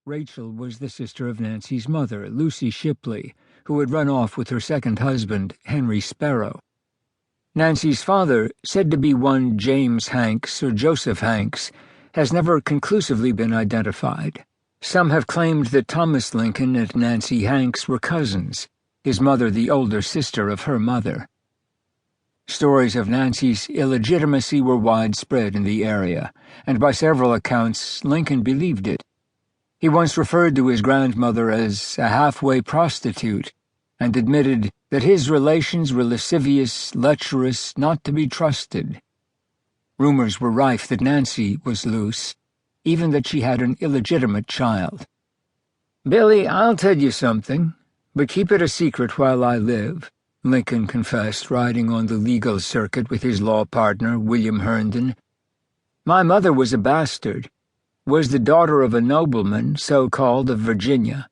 Rachel was the sister of Nancy's mother, Lucy Shipley, who had run off with her second husband, Henry Sparrow. Nancy's father, said to be one James Hanks or Joseph Hanks, has never conclusively been identified. Some have claimed that Thomas Lincoln and Nancy Hanks were cousins, his mother the older sister of her mother. Stories of Nancy's illegitimacy were widespread in the area, and by several accounts Lincoln believed it. He once referred to his grandmother as a halfway prostitute, and admitted that his relations were lascivious, lecherous, not to be trusted. Rumors were rife that Nancy was loose, even that she had an illegitimate child. "Billy, I'll tell you something, but keep it a secret while I live," Lincoln confessed, riding on the legal circuit with his law partner, William Herndon. "My mother was a bastard, was the daughter of a nobleman, so-called, of Virginia.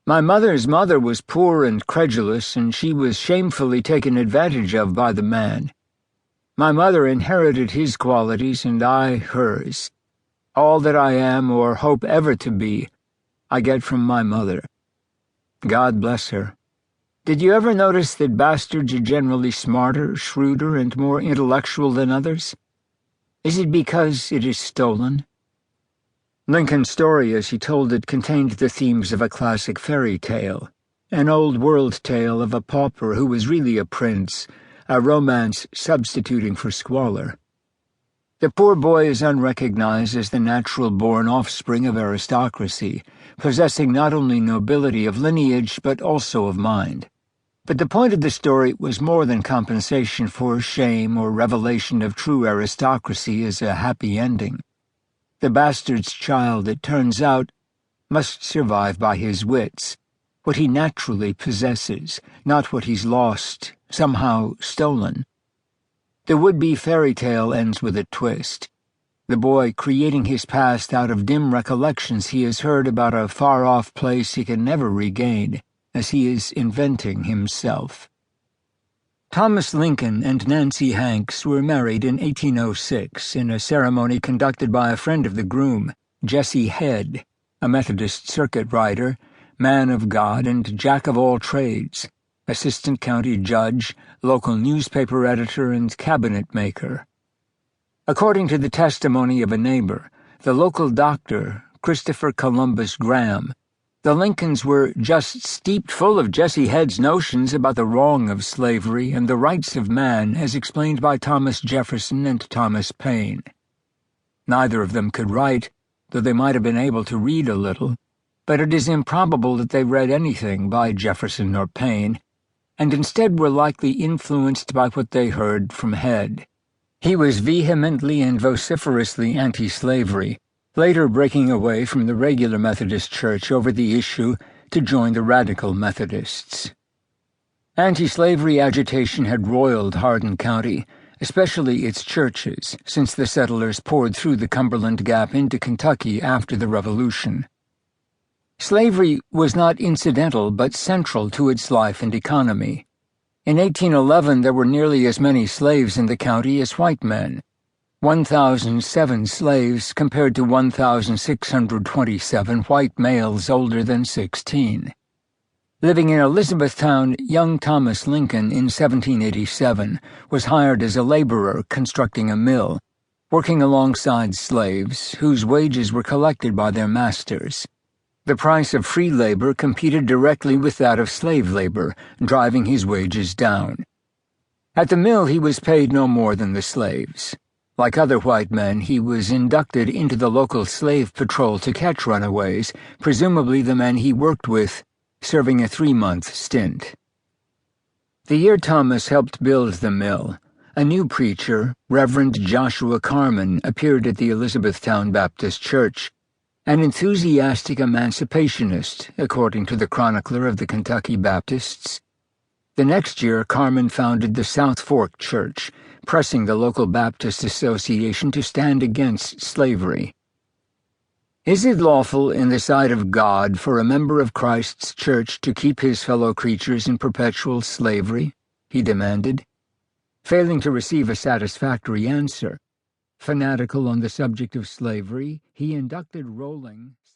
My mother's mother was poor and credulous, and she was shamefully taken advantage of by the man. My mother inherited his qualities, and I hers. All that I am, or hope ever to be, I get from my mother. God bless her. Did you ever notice that bastards are generally smarter, shrewder, and more intellectual than others? Is it because it is stolen?" Lincoln's story, as he told it, contained the themes of a classic fairy tale, an old-world tale of a pauper who was really a prince, a romance substituting for squalor. The poor boy is unrecognized as the natural-born offspring of aristocracy, possessing not only nobility of lineage but also of mind. But the point of the story was more than compensation for shame or revelation of true aristocracy as a happy ending. The bastard's child, it turns out, must survive by his wits, what he naturally possesses, not what he's lost, somehow stolen. The would-be fairy tale ends with a twist. The boy creating his past out of dim recollections he has heard about a far-off place he can never regain, as he is inventing himself. Thomas Lincoln and Nancy Hanks were married in 1806 in a ceremony conducted by a friend of the groom, Jesse Head, a Methodist circuit rider, man of God and jack of all trades, assistant county judge, local newspaper editor, and cabinet maker. According to the testimony of a neighbor, the local doctor, Christopher Columbus Graham, the Lincolns were just steeped full of Jesse Head's notions about the wrong of slavery and the rights of man as explained by Thomas Jefferson and Thomas Paine. Neither of them could write, though they might have been able to read a little, but it is improbable that they read anything by Jefferson or Paine, and instead were likely influenced by what they heard from Head. He was vehemently and vociferously anti-slavery, later breaking away from the regular Methodist Church over the issue to join the radical Methodists. Anti-slavery agitation had roiled Hardin County, especially its churches, since the settlers poured through the Cumberland Gap into Kentucky after the Revolution. Slavery was not incidental but central to its life and economy. In 1811 there were nearly as many slaves in the county as white men, 1,007 slaves compared to 1,627 white males older than 16. Living in Elizabethtown, young Thomas Lincoln in 1787 was hired as a laborer constructing a mill, working alongside slaves whose wages were collected by their masters. The price of free labor competed directly with that of slave labor, driving his wages down. At the mill he was paid no more than the slaves. Like other white men, he was inducted into the local slave patrol to catch runaways, presumably the men he worked with, serving a 3-month stint. The year Thomas helped build the mill, a new preacher, Reverend Joshua Carman, appeared at the Elizabethtown Baptist Church, an enthusiastic emancipationist, according to the chronicler of the Kentucky Baptists. The next year, Carman founded the South Fork Church, pressing the local Baptist Association to stand against slavery. "Is it lawful in the sight of God for a member of Christ's church to keep his fellow creatures in perpetual slavery?" he demanded. Failing to receive a satisfactory answer, fanatical on the subject of slavery, he inducted rolling